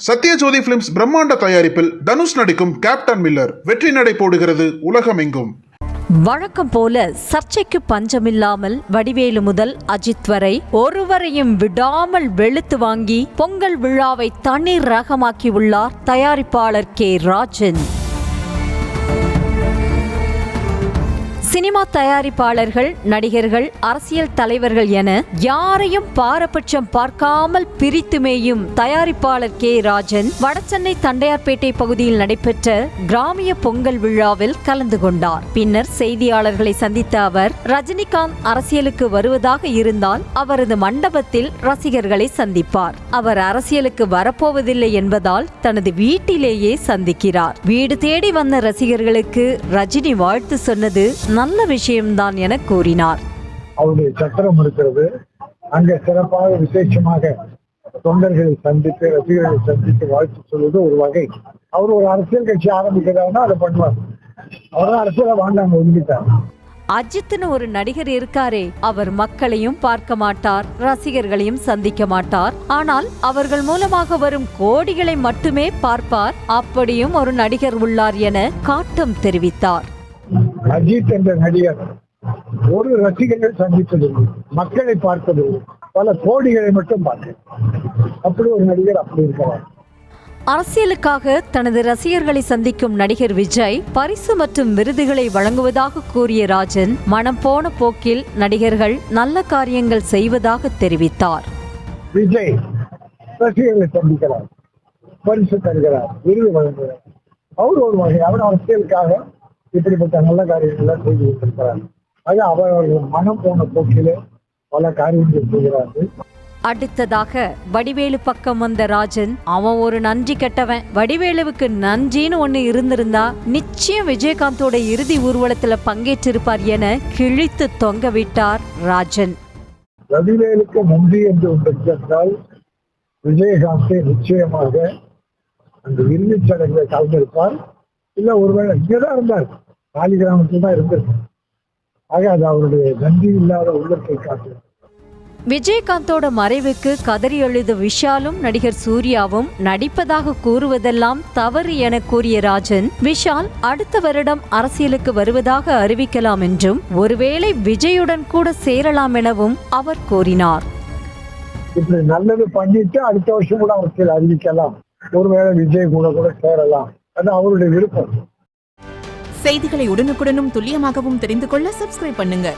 Sathyajothi films பிரம்மாண்ட தயாரிப்பில் தனுஷ் நடிக்கும் கேப்டன் மில்லர் வெற்றி நடை போடுகிறது உலகமெங்கும். வழக்கம் போல சர்ச்சைக்கு பஞ்சமில்லாமல் வடிவேலு முதல் அஜித் வரை ஒருவரையும் விடாமல் வெளுத்து வாங்கி பொங்கல் விழாவை தண்ணீர் ரகமாக்கியுள்ளார் தயாரிப்பாளர் கே ராஜன். சினிமா தயாரிப்பாளர்கள், நடிகர்கள், அரசியல் தலைவர்கள் என யாரையும் பாரபட்சம் பார்க்காமல் பிரித்து மேயும் தயாரிப்பாளர் கே ராஜன் வடசென்னை தண்டையார்பேட்டை பகுதியில் நடைபெற்ற கிராமிய பொங்கல் விழாவில் கலந்து கொண்டார். பின்னர் செய்தியாளர்களை சந்தித்த அவர், ரஜினிகாந்த் அரசியலுக்கு வருவதாக இருந்தால் அவரது மண்டபத்தில் ரசிகர்களை சந்திப்பார். அவர் அரசியலுக்கு வரப்போவதில்லை என்பதால் தனது வீட்டிலேயே சந்திக்கிறார். வீடு தேடி வந்த ரசிகர்களுக்கு ரஜினி வாழ்த்து சொன்னது நல்ல விஷயம்தான் என கூறினார். அவருடைய சத்திரம் இருக்கிறது, அங்க சிறப்பாக விசேஷமாக தொண்டர்களை சந்தித்து ரசிகர்களை சந்தித்து வாழ்த்து சொல்வது ஒரு வகை. அவர் ஒரு அரசியல் கட்சி ஆரம்பிக்கிறாருன்னா அதை பண்ணுவார். அவர்தான் அரசியல வாண்டாங்க ஒதுக்கிட்டார். அஜித்னு ஒரு நடிகர் இருக்காரே, அவர் மக்களையும் பார்க்க மாட்டார், ரசிகர்களையும் சந்திக்க மாட்டார். ஆனால் அவர்கள் மூலமாக வரும் கோடிகளை மட்டுமே பார்ப்பார். அப்படியும் ஒரு நடிகர் உள்ளார் என காட்டம் தெரிவித்தார். அஜித் என்ற நடிகர் ஒரு ரசிகர்கள் சந்திப்பதில்லை, மக்களை பார்ப்பதில்லை, பல கோடிகளை மட்டும் பார்க்க. அப்படி ஒரு நடிகர் அப்படி இருக்கிறார். அரசியலுக்காக தனது ரசிகர்களை சந்திக்கும் நடிகர் விஜய் பரிசு மற்றும் விருதுகளை வழங்குவதாக கூறிய ராஜன், மனம் போன போக்கில் நடிகர்கள் நல்ல காரியங்கள் செய்வதாக தெரிவித்தார். விஜய் ரசிகர்களை சந்திக்கிறார், பரிசு தருகிறார், விருது வழங்குகிறார். அவர் ஒரு வகை, அவர் அரசியலுக்காக இப்படிப்பட்ட நல்ல காரியங்கள்லாம் செய்து கொண்டிருக்கிறார். ஆக அவர்கள் மனம் போன போக்கிலே பல காரியங்கள் செய்கிறார்கள். அடுத்ததாக வடிவேலு பக்கம் வந்த ராஜன், அவன் ஒரு நன்றி கெட்டவன், வடிவேலுவுக்கு நன்றின்னு ஒண்ணு இருந்திருந்தா நிச்சயம் விஜயகாந்தோட இறுதி ஊர்வலத்துல பங்கேற்றிருப்பார் என கிழித்து தொங்க விட்டார் ராஜன். வடிவேலுக்கு நன்றி என்று ஒன்று என்றால் விஜயகாந்தே நிச்சயமாக அந்த இறுதி சடங்குகளை கலந்திருப்பார். இல்ல ஒருவேளை இங்கதான் இருந்தார், காலி கிராமத்தில் தான் இருந்திருக்கார். ஆக அது அவருடைய நன்றி இல்லாத உள்ளத்தை காட்டு. விஜயகாந்தோட மறைவுக்கு கதறி எழுத விஷாலும் நடிகர் சூர்யாவும் நடிப்பதாக கூறுவதெல்லாம் தவறு என கூறிய ராஜன், விஷால் அடுத்த வருடம் அரசியலுக்கு வருவதாக அறிவிக்கலாம் என்றும் ஒருவேளை விஜயுடன் கூட சேரலாம் எனவும் அவர் கூறினார். இப்படி நல்லது பண்ணிட்டு அடுத்த வருஷம் கூட அரசியல் அறிவிக்கலாம், ஒருவேளை விஜய் கூட சேரலாம், அது அவருடைய விருப்பம். செய்திகளை உடனுக்குடனும் துல்லியமாகவும் தெரிந்து கொள்ள சப்ஸ்கிரைப் பண்ணுங்க.